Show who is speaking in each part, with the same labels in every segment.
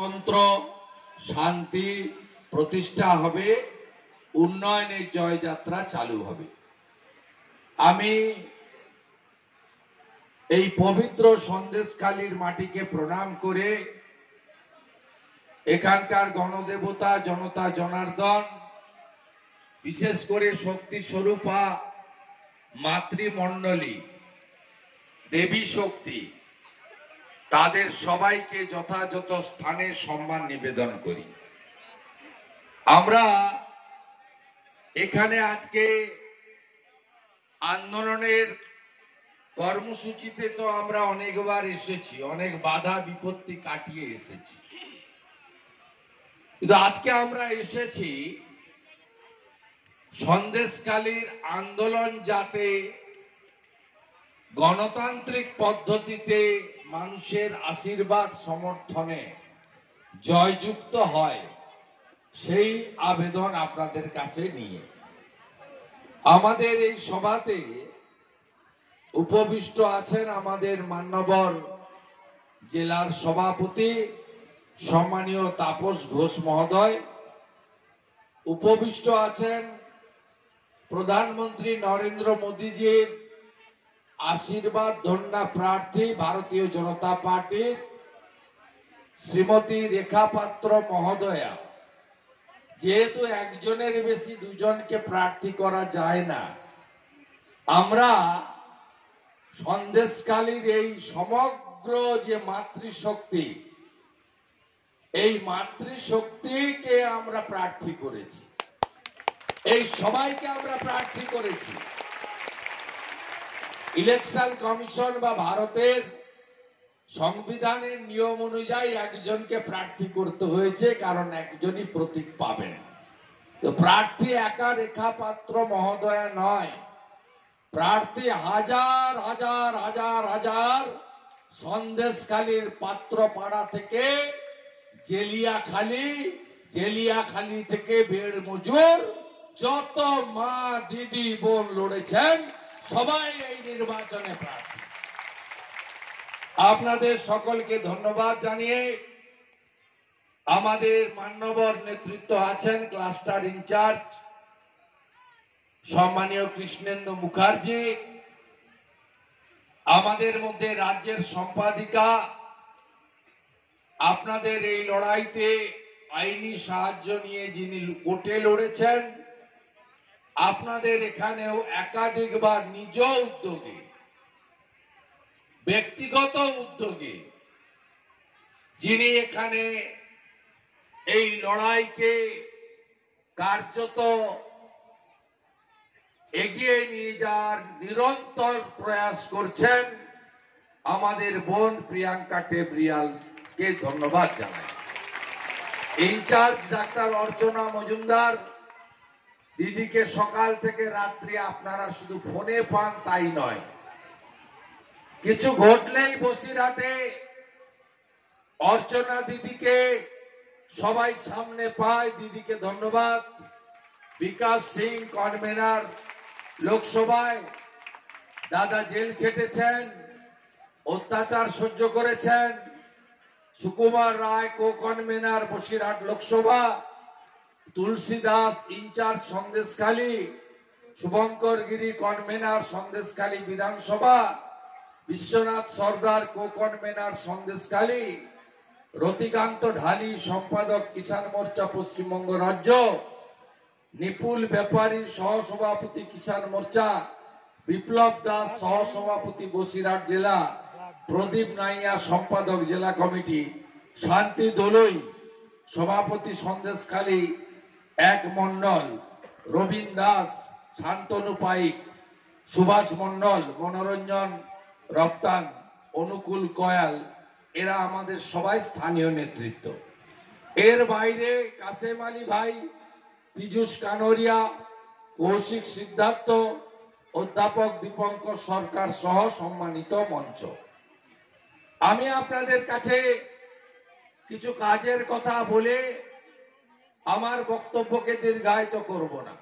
Speaker 1: গণতন্ত্র শান্তি প্রতিষ্ঠা হবে, উন্নয়নের জয়যাত্রা চালু হবে। আমি এই পবিত্র সন্দেশখালীর মাটিকে প্রণাম করে এখানকার গণদেবতা জনতা জনার্দন, বিশেষ করে শক্তি স্বরূপা মাতৃমণ্ডলী দেবী শক্তি, তাদের সবাইকে যথাযথ স্থানে সম্মান নিবেদন করি। আমরা এখানে আজকে আন্দোলনের কর্মসূচিতে তো আমরা অনেকবার এসেছি, অনেক বাধা বিপত্তি কাটিয়ে এসেছি, কিন্তু আজকে আমরা এসেছি সন্দেশখালীর আন্দোলন যাতে গণতান্ত্রিক পদ্ধতিতে মানুষের আশীর্বাদ সমর্থনে জয়যুক্ত হয়, সেই আবেদন আপনাদের কাছে নিয়ে আমাদের এই সভাতে উপবিষ্ট আছেন আমাদের মান্যবর জেলার সভাপতি সম্মানীয় তাপস ঘোষ মহোদয়, উপবিষ্ট আছেন প্রধানমন্ত্রী নরেন্দ্র মোদীজির আশীর্বাদ ধন্যা প্রার্থী ভারতীয় জনতা পার্টির শ্রীমতী রেখা পাত্র মহোদয়া। যেহেতু একজনের বেশি দুজনকে প্রার্থী করা যায় না, আমরা সন্দেশখালীর এই সমগ্র যে মাতৃশক্তি, এই মাতৃশক্তিকে আমরা প্রার্থী করেছি, এই সবাইকে আমরা প্রার্থী করেছি। ইলেকশন কমিশন বা ভারতের সংবিধানের নিয়ম অনুযায়ী একজনকে প্রার্থী করতে হয়েছে, কারণ একজনই প্রতীক পাবেন। তো প্রার্থী একা রেখা পাত্র মহোদয়া নয়, প্রার্থী হাজার হাজার হাজার হাজার সন্দেশখালীর পাত্রপাড়া থেকে জেলিয়াখালী থেকে বেড় মজুর যত মা দিদি বোন লড়েছেন সবাই এই নির্বাচনে প্রার্থী। আপনাদের সকলকে ধন্যবাদ জানিয়ে আমাদের মান্যবর নেতৃত্ব আছেন ক্লাস্টার ইনচার্জ সম্মানীয় কৃষ্ণেন্দু মুখার্জি, আমাদের মধ্যে রাজ্যের সম্পাদিকা, আপনাদের এই লড়াইতে আইনি সাহায্য নিয়ে যিনি কোর্টে লড়েছেন, আপনাদের এখানেও একাধিকবার নিজ উদ্যোগে ব্যক্তিগত উদ্যোগে যিনি এখানে এই লড়াইকে কার্যত এগিয়ে নিয়ে যাওয়ার নিরন্তর প্রয়াস করছেন, আমাদের বোন প্রিয়াঙ্কা টেবরিয়ালকে ধন্যবাদ জানাই। ইনচার্জ ডাক্তার অর্চনা মজুমদার দিদিকে সকাল থেকে রাত্রি আপনারা শুধু ফোনে পান তাই নয়, কিছু ঘটলেই বসিরহাটে অর্চনা দিদিকে সবাই সামনে পায়, দিদিকে ধন্যবাদ। বিকাশ সিং কনভেনার লোকসভায় দাদা জেল খেটেছেন, অত্যাচার সহ্য করেছেন। সুকুমার রায় কো কনভেনার বসিরহাট লোকসভা, তুলসী দাস ইনচার্জ সন্দেশখালী, শুভঙ্কর গিরি কনভেনার সন্দেশখালী বিধানসভা, বিশ্বনাথ সর্দার কো কনভেনার সন্দেশখালী, রতিকান্ত ঢালি সম্পাদক কিষাণ মোর্চা পশ্চিমবঙ্গ রাজ্য, নিপুল ব্যাপারী সহসভাপতি কিষাণ মোর্চা, বিপ্লব দাস সহসভাপতি বসিরহাট জেলা, প্রদীপ নাইয়া সম্পাদক জেলা কমিটি, শান্তি দোলই সভাপতি সন্দেশখালী এক মন্ডল, রবীন দাস, শান্তনু পাইক, সুভাষ মন্ডল, মনোরঞ্জন রপ্তান, অনুকূল কয়াল, এরা আমাদের সবাই স্থানীয় নেতৃত্ব। এর বাইরে কাসেম আলী ভাই, পীযূষ কানোরিয়া, কৌশিক সিদ্ধার্থ, অধ্যাপক দীপঙ্কর সরকার সহ সম্মানিত মঞ্চ। আমি আপনাদের কাছে কিছু কাজের কথা বলে আমার বক্তব্যকে দীর্ঘায়িত করব না।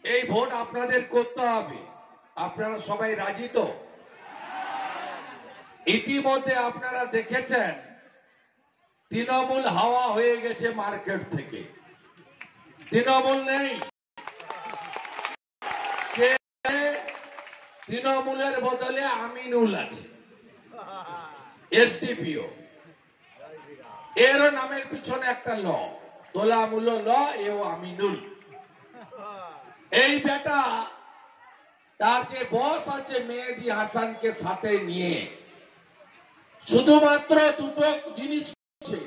Speaker 1: এই ভোট আপনাদের করতে হবে, আপনারা সবাই রাজি তো? ইতিমধ্যে আপনারা দেখেছেন তৃণমূল হাওয়া হয়ে গেছে মার্কেট থেকে, তৃণমূল নেই। তৃণমূলের বদলে আমিনুল আছে, এসডিপিও। এরও নামের পিছনে একটা ল, তোলামূল ল, এও আমিনুল। এই বেটা তার যে বস আছে মেহেদি হাসানকে সাথে নিয়ে শুধুমাত্র দুটো জিনিস করছে,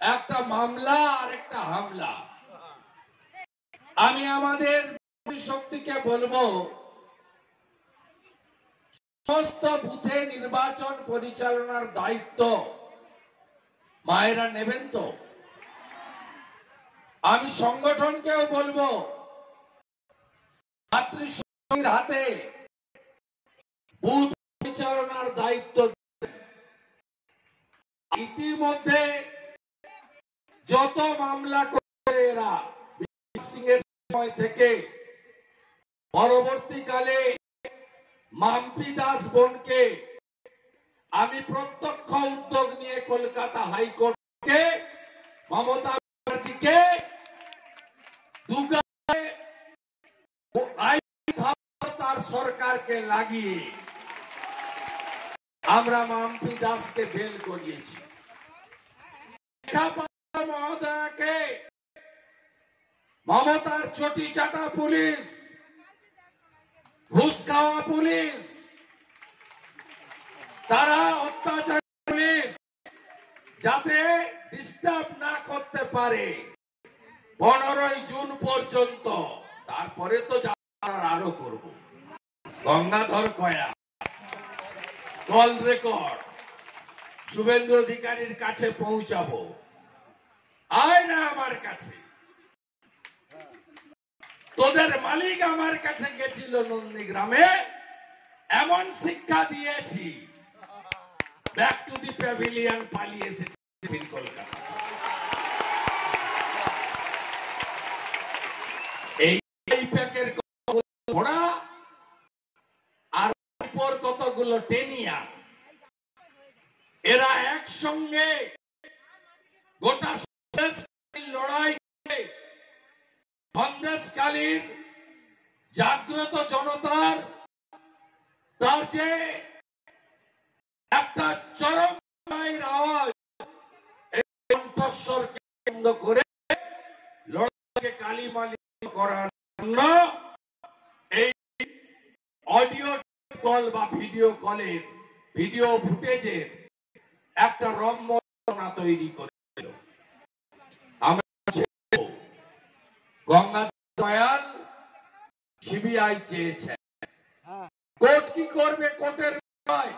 Speaker 1: একটা মামলা আর একটা হামলা। আমি আমাদের শক্তিকে বলবো, সমস্ত বুথে নির্বাচন পরিচালনার দায়িত্ব মায়েরা নেবেন তো? আমি সংগঠনকেও বলবো, মাতৃশক্তির হাতে বুথ পরিচালনার দায়িত্ব। ইতিমধ্যে যত মামলা করে এরা সিংহের সময় থেকে পরবর্তীকালে মাম্পি দাস বোনকে আমি প্রত্যক্ষ উদ্যোগ নিয়ে কলকাতা হাইকোর্টকে মমতা ব্যানার্জিকে তার সরকারকে লাগিয়ে আমরা মাম্পি দাসকে বেল করিয়েছি। মহোদয়কে মমতার চটি চাটা পুলিশ, ঘুষ খাওয়া পুলিশ, তারা অত্যাচার পুলিশ যাতে ডিস্টার্ব না করতে পারে 15 জুন পর্যন্ত। তারপরে তো আরো করব। গঙ্গাধর কয়া কল রেকর্ড শুভেন্দু অধিকারীর কাছে পৌঁছাবো। আয় না আমার কাছে, তোদের মালিক আমার কাছে গেছিল নন্দীগ্রামে, এমন শিক্ষা দিয়েছি ব্যাক টু দি প্যাভিলিয়ন পালিয়ে এসেছে কলকাতা। এই প্যাকের ঘোড়া আর কতগুলো টেনিয়া, এরা একসঙ্গে গোটা লড়াই সন্দেশকালীন জাগ্রত জনতার তার যে একটা চরম আওয়াজ, কণ্ঠস্বরকে কেন্দ্র করে লড়াইকে কালিমালি করার জন্য এই অডিও কল বা ভিডিও কলের ভিডিও ফুটেজের একটা রম্যনা তৈরি করেছিল। আমরা গঙ্গাধর দয়াল সিবিআই চেয়েছে, কোর্ট কি করবে? কোর্টের বিষয়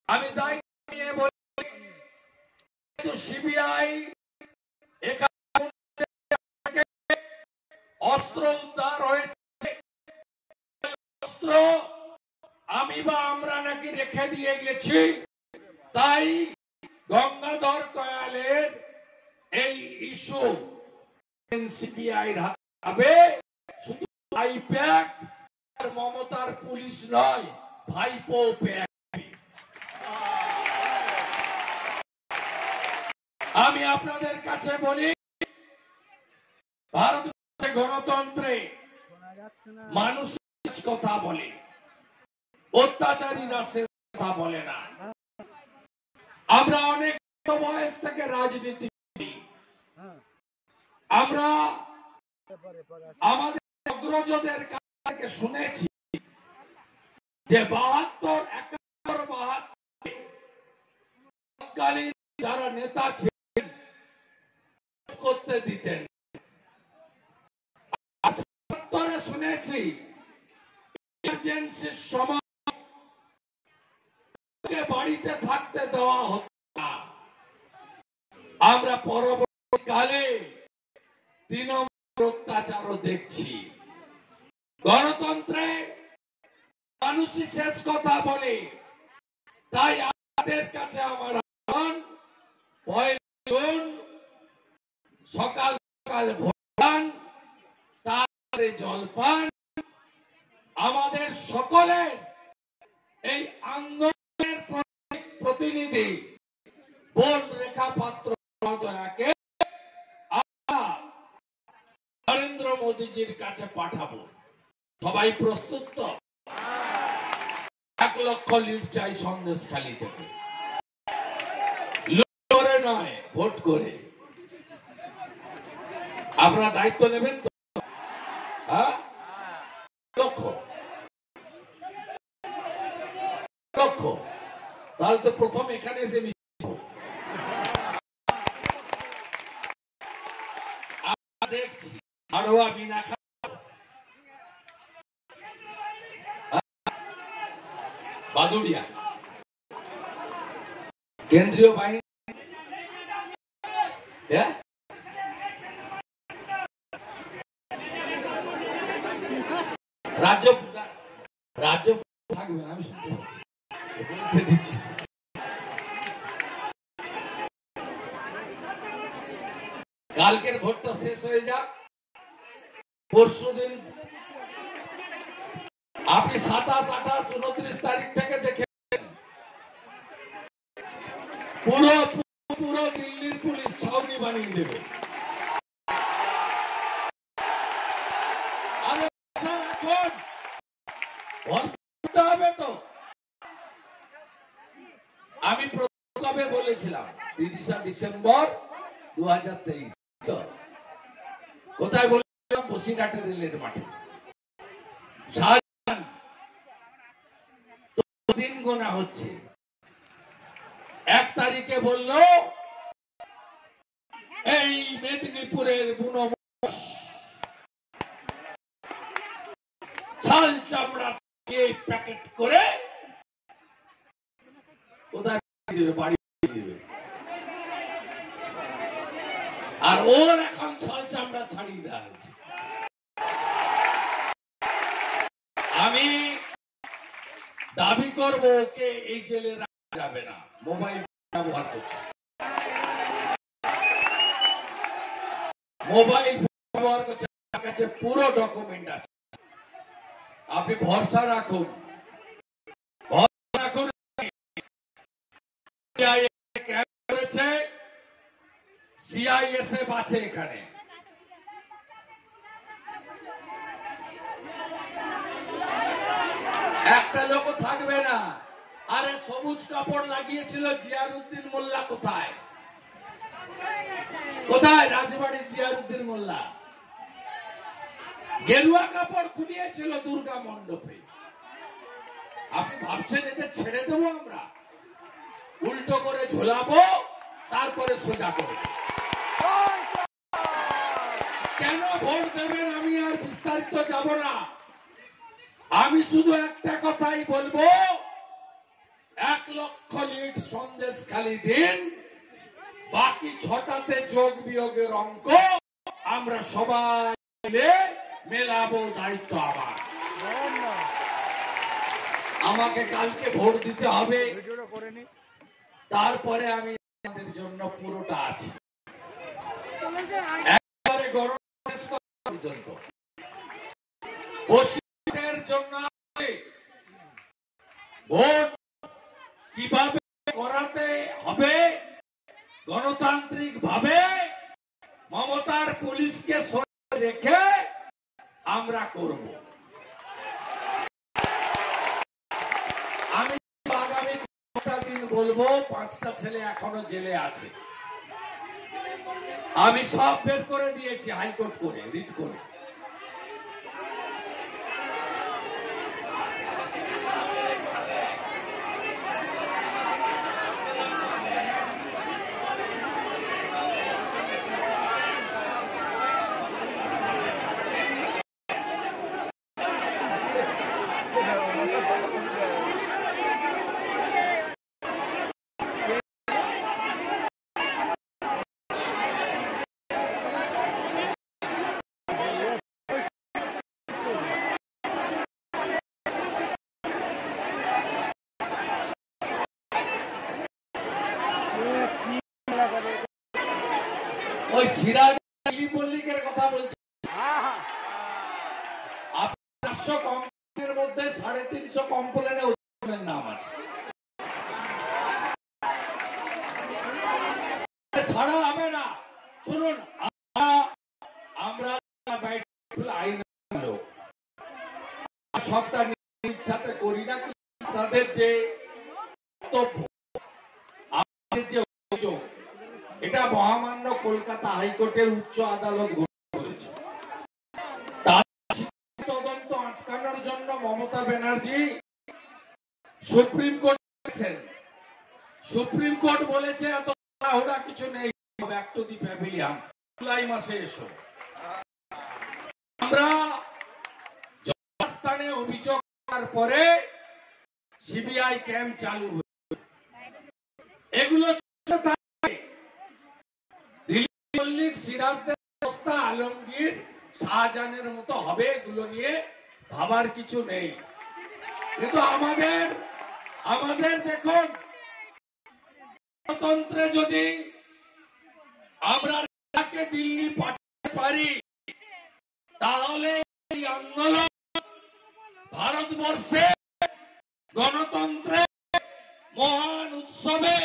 Speaker 1: আমি দায়িত্ব নিয়ে বলি, সিবিআই অস্ত্র উদ্ধার হয়েছে, অস্ত্র আমি বা আমরা নাকি রেখে দিয়ে গেছি, তাই গঙ্গাধর কয়ালের এই ইস্যু সিবিআই হাতে শুধু আইপ্যাক আর মমতার পুলিশ নয়, ভাইপো প্যাক। আমি আপনাদের কাছে বলি, ভারতের গণতন্ত্রে মানুষ কথা বলে, অত্যাচারীরা শেষ কথা বলে না। আমরা অনেক বয়স থেকে রাজনীতি করি, আমরা আমাদের অগ্রজদের কাছ থেকে শুনেছি যে 72-71 যারা নেতা ছিলেন করতে দিতেন। শুনেছি ইমার্জেন্সির সময় বাড়িতে থাকতে দেওয়া হতো না। আমরা পরবর্তীকালে তৃণমূল অত্যাচারও দেখছি। গণতন্ত্রে মানুষই শেষ কথা বলে, তাই আমাদের কাছে আমার আহ্বান, 1 জুন সকাল সকাল ভোটদান, তারপরে জলপান। আমাদের সকলের এই আন্দোলনের প্রতিনিধি বোন রেখা পাত্র মহোদয়াকে নরেন্দ্র মোদীজির কাছে পাঠাবো। সবাই প্রস্তুত তো? 1 লক্ষ লিড চাই সন্দেশখালী থেকে, করে নয়, ভোট করে। আপনারা দায়িত্ব নেবেন তো? হ্যাঁ, লক্ষ লক্ষ। তাহলে তো প্রথম এখানে এসে দেখছি আরোয়া বিনা বাদুড়িয়া কেন্দ্রীয় বাহিনী, রাজ্য রাজ্য থাকবেন, আমি শুনতে পাচ্ছি। কালকের ভোটটা শেষ হয়ে যাক, পরশুদিন আপনি 27, 28, 29 তারিখ থেকে দেখে পুরো দিল্লির পুলিশ ছাউনি বানিয়ে দেবে। হবে তো? আমি প্রথমে বলেছিলাম 30 ডিসেম্বর 2023, কোথায় বলেছিলাম? বসিরহাটের রেলের মাঠে। দিন গোনা হচ্ছে, 1 তারিখে বলল এই মেদিনীপুরের বুনো ছাল চামড়া প্যাকেট করে কোথায় দিবে? বাড়ি দিবে। আর ওর এখন ছাল চামড়া ছাড়িয়ে দেওয়া হয়েছে। আমি দাবি করব ওকে এই জেলে রাখা যাবে না, মোবাইল ব্যবহার করছে, মোবাইল ব্যবহার করছে, আমার কাছে পুরো ডকুমেন্ট আছে। আপনি ভরসা রাখুন, সিআইএসএফ আছে এখানে। একটা লোক থাকবে না। আরে সবুজ কাপড় লাগিয়েছিল জিয়ারউদ্দিন মোল্লা কোথায়? কোথায় রাজবাড়ির জিয়ারউদ্দিন মোল্লা? গেরুয়া কাপড় খুলিয়েছিল দুর্গা মণ্ডপে। আপনি ভাবছেন এদের ছেড়ে দেবো আমরা? উল্টো করে ঝোলাবো, তারপরে সোজা করবো। কেন ভোট দেবেন আমি আর বিস্তারিত যাব না। আমি শুধু একটা কথাই বলবো, 1 লক্ষ লিড সন্দেশখালী দিন, বাকি 6টাতে যোগ বিয়োগের অঙ্ক আমরা সবাই মিলে মেলাবো। দায়িত্ব আবার আমাকে কালকে ভোট দিতে হবে, তারপরে আমি আপনাদের জন্য পুরোটা আছি। একবারে গরম পর্যন্ত বসিরহাটের জন্য ভোট কিভাবে করাতে হবে গণতান্ত্রিক ভাবে, মমতার পুলিশকে সরিয়ে রেখে আমরা করব। আমি আগামী কয়েকটা দিন বলবো, 5টা ছেলে এখনো জেলে আছে। আমি সব বের করে দিয়েছি হাইকোর্ট করে, রিট করে। ওই সিরাজ মল্লিকের কথা বলছি। 500 কমপ্লেনের মধ্যে 350 কমপ্লেনে নাম আছে। ছাড়া হবে না। শুনুন, আমরা আইন সবটা ইচ্ছাতে করি না, তাদের যে যে অভিযোগ, এটা মহামান্য কলকাতা হাইকোর্টের উচ্চ আদালত করেছে। তার তদন্ত আটকানোর জন্য মমতা ব্যানার্জি সুপ্রিম কোর্ট গেছেন। সুপ্রিম কোর্ট বলেছে এত তাড়াহুড়া কিছু নেই, back to the pavilion, July মাসে এসো। আমরা জনস্থানে অভিযোগ করার পরে সিবিআই ক্যাম্প চালু হয়েছে। এগুলো সিরাজদের অবস্থা আলমগীর শাহজাহানের মতো হবে, এগুলো নিয়ে ভাবার কিছু নেই। কিন্তু আমাদের দেখুন, গণতন্ত্রে যদি আমরা দিল্লি পাঠাতে পারি, তাহলে এই আন্দোলন ভারতবর্ষে গণতন্ত্রের মহান উৎসবে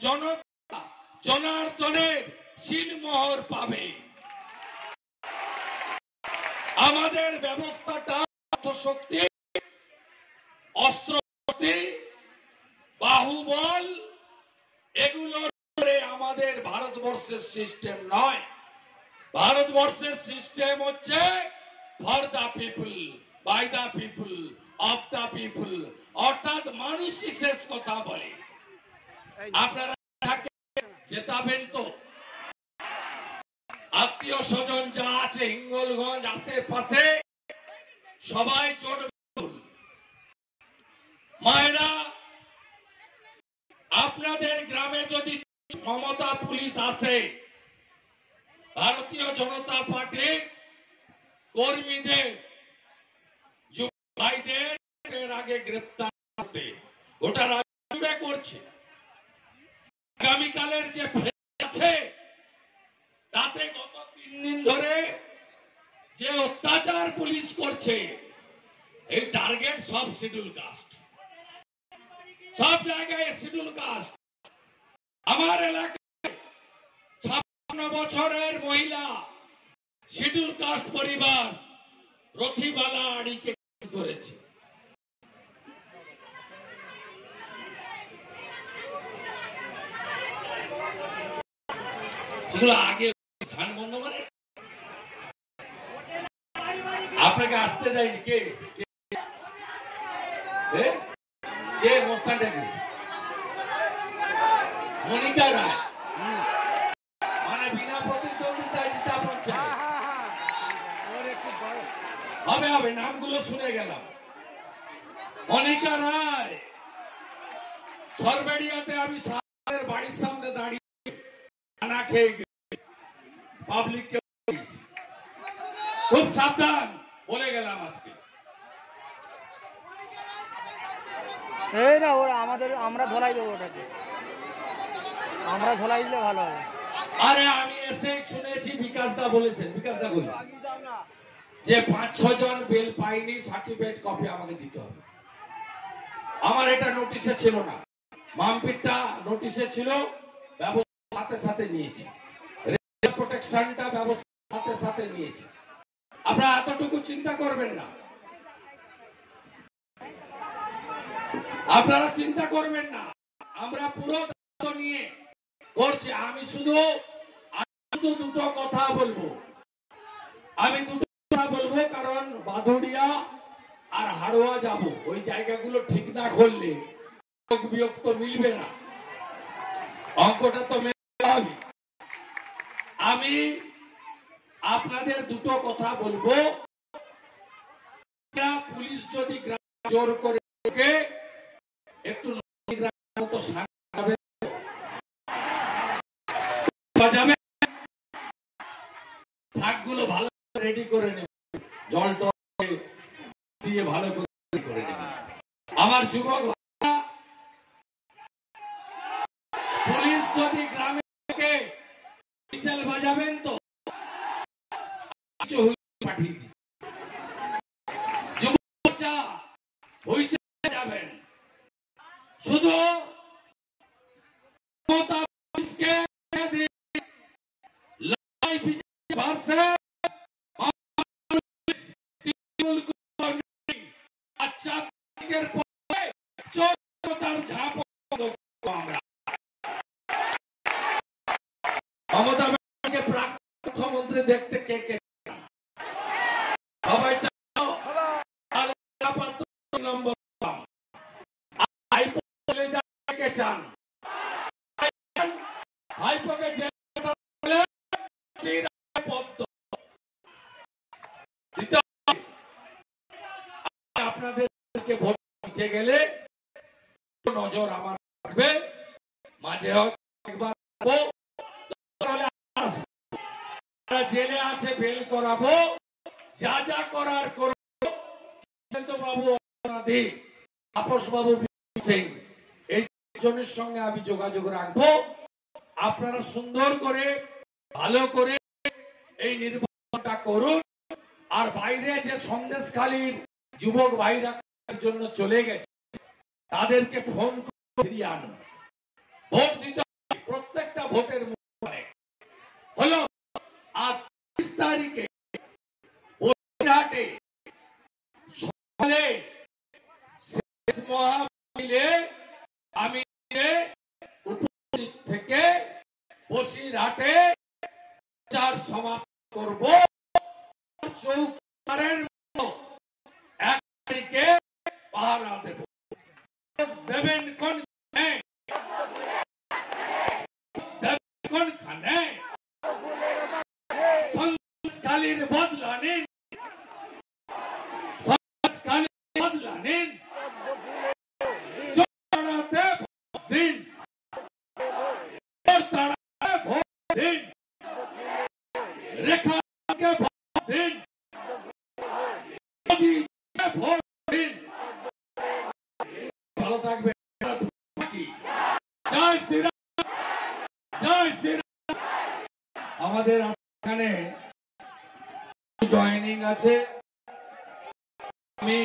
Speaker 1: জনতা জনার্দনের শিলমোহর পাবে। আমাদের ব্যবস্থাটা অর্থশক্তি, অস্ত্রশক্তি, বাহুবল, এগুলোর আমাদের ভারতবর্ষের সিস্টেম নয়। ভারতবর্ষের সিস্টেম হচ্ছে for the people, by the people, of the people, অর্থাৎ মানুষই শেষ কথা বলে। আপনারা জেতাবেন তো? আত্মীয় স্বজন যা আছে হিঙ্গলগঞ্জ আশেপাশে সবাই জোট মায়েরা, আপনাদের গ্রামে যদি মমতা পুলিশ আসে, ভারতীয় জনতা পার্টি কর্মীদের ভাইদের আগে গ্রেপ্তার করতে গোটা রাজ্য করছে। আগামীকালের যে আছে তাতে গত 3 দিন ধরে যে অত্যাচার পুলিশ করছে, এই টার্গেট সব শিডিউল কাস্ট, সব জায়গায় শিডিউল কাস্ট। আমার এলাকায় 56 বছরের মহিলা শিডিউল কাস্ট পরিবার রথিবালা আড়িকে করেছে। সেগুলো আগে ধান বন্ধ করে আপনাকে আসতে দেয়নি কে? মনিকা রায়, মানে বিনা প্রতিদ্বন্দ্বিতায় জিতা পঞ্চায়েত হবে। নামগুলো শুনে গেলাম। মনিকা রায় সরবেড়িয়াতে আমি সাহেবের বাড়ির সামনে দাঁড়িয়ে খানা খেয়ে গেছি, পাবলিককে খুব সাবধান বলে গেলাম আজকে।
Speaker 2: এই না ওরা আমরা ধলাই দেবো, ওটাকে আমরা ধলাই দিলে ভালো হবে।
Speaker 1: আরে আমি এসে শুনেছি বিকাশ দা বলেছেন, বিকাশ দা বললেন যে 5-6 জন বেল পাইনি, সার্টিফিকেট কপি আমাকে দিতে হবে। আমার এটা নোটিশে ছিল না, মামপিটটা নোটিশে ছিল, ব্যবস্থা সাথে সাথে নিয়েছি, প্রোটেকশনটা ব্যবস্থা সাথে সাথে নিয়েছি। আপনারা এতটুকু চিন্তা করবেন না, আপনারা চিন্তা করবেন না, আমরা পুরো দায়িত্ব নিয়ে করছি। আমি শুধু দুটো কথা বলবো, কারণ বাদুড়িয়া আর হাড়োয়া যাব, ওই জায়গাগুলো ঠিক না করলে বিয়োগ তো মিলবে না, অঙ্কটা তো মেলাতে হবে। আমি আপনাদের দুটো কথা বলবো। পুলিশ যদি গ্রাম জোর করে একটু মতো শাকগুলো ভালো রেডি করে নেবে, জল দিয়ে ভালো করে নেবে। আমার যুবক পুলিশ যদি গ্রামে বিশাল বাজাবেন তো পাঠিয়ে দিন, যুবক যাবেন, শুধু মমতা ব্যানার্জিকে প্রাক্তন মুখ্যমন্ত্রী দেখতে কে কে সবাই চাও? নম্বর চলে যায় কে চান? ভাইপোকে আপনাদেরকে ভোট দিতে গেলে নজর আমার রাখবে, মাঝে একবার জেলে আছে বেল করাবো, যা যা করার করবো। বাবু তাপস বাবু সিং এই জনের সঙ্গে আমি যোগাযোগ রাখবো। আপনারা সুন্দর করে ভালো করে এই নির্বাচনটা করুন। আর বাইরে যে সন্দেশখালীর যুবক ভাইরা জন্য চলে গেছে তাদেরকে ফোন করে ফিরিয়ে আনুন। ভোট দিতে প্রত্যেকটা ভোটের মূল্য হলো। আর 30 তারিখে বসিরহাটে সকালে শেষ মহামিলে আমি উপস্থিত থেকে বসিরহাটে প্রচার সমাপ্ত করব। চৌকিদারের মতো 1 তারিখে পাহারা দেব। দেবেন কোনখানে? দেবেন কোনখানে? সন্দেশখালীর বদলা নিন, সন্দেশখালীর বদলা নিন, চোরাতে ভোট দিন, চোরতাড়াতে ভোট দিন, রেখাকে ভোট দিন, মোদিকে ভোট দিন। ভালো থাকবে। জয় শ্রীরাম, জয় শ্রীরাম। আমাদের এখানে জয়েনিং আছে। আমি